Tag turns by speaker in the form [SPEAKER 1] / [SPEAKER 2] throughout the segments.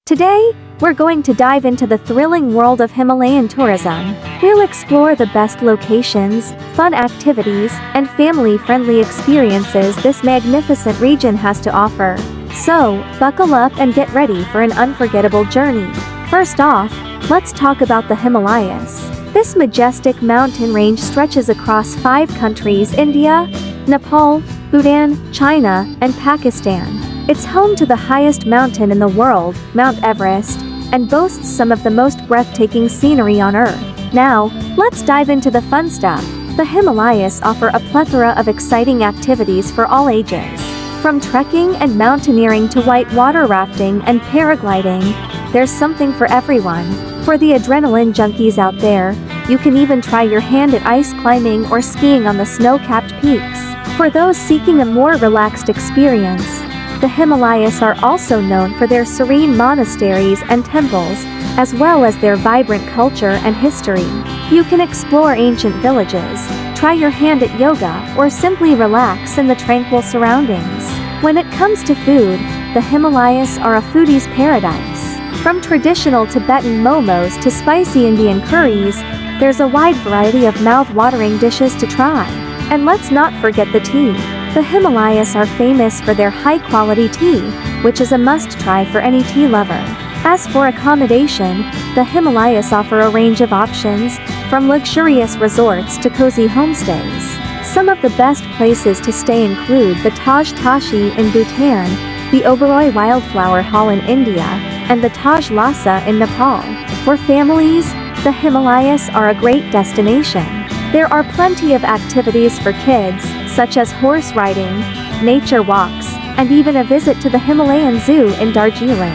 [SPEAKER 1] Today, we're going to dive into the thrilling world of Himalayan tourism. We'll explore the best locations, fun activities, and family-friendly experiences this magnificent region has to offer. So, buckle up and get ready for an unforgettable journey. First off, let's talk about the Himalayas. This majestic mountain range stretches across 5 countries: India, Nepal, Bhutan, China, and Pakistan. It's home to the highest mountain in the world, Mount Everest, and boasts some of the most breathtaking scenery on Earth. Now, let's dive into the fun stuff. The Himalayas offer a plethora of exciting activities for all ages. From trekking and mountaineering to whitewater rafting and paragliding, there's something for everyone. For the adrenaline junkies out there, you can even try your hand at ice climbing or skiing on the snow-capped peaks. For those seeking a more relaxed experience, the Himalayas are also known for their serene monasteries and temples, as well as their vibrant culture and history. You can explore ancient villages, try your hand at yoga, or simply relax in the tranquil surroundings. When it comes to food, the Himalayas are a foodie's paradise. From traditional Tibetan momos to spicy Indian curries, there's a wide variety of mouth-watering dishes to try. And let's not forget the tea. The Himalayas are famous for their high-quality tea, which is a must-try for any tea lover. As for accommodation, the Himalayas offer a range of options, from luxurious resorts to cozy homestays. Some of the best places to stay include the Taj Tashi in Bhutan, the Oberoi Wildflower Hall in India, and the Taj Lhasa in Nepal. For families, the Himalayas are a great destination. There are plenty of activities for kids, such as horse riding, nature walks, and even a visit to the Himalayan Zoo in Darjeeling.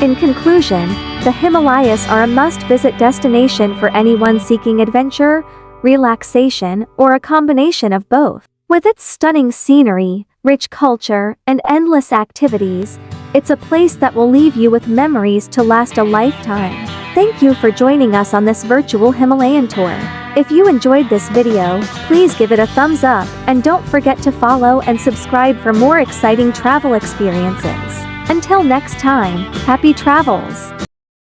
[SPEAKER 1] In conclusion, the Himalayas are a must-visit destination for anyone seeking adventure, relaxation, or a combination of both. With its stunning scenery, rich culture, and endless activities, it's a place that will leave you with memories to last a lifetime. Thank you for joining us on this virtual Himalayan tour. If you enjoyed this video, please give it a thumbs up, and don't forget to follow and subscribe for more exciting travel experiences. Until next time, happy travels!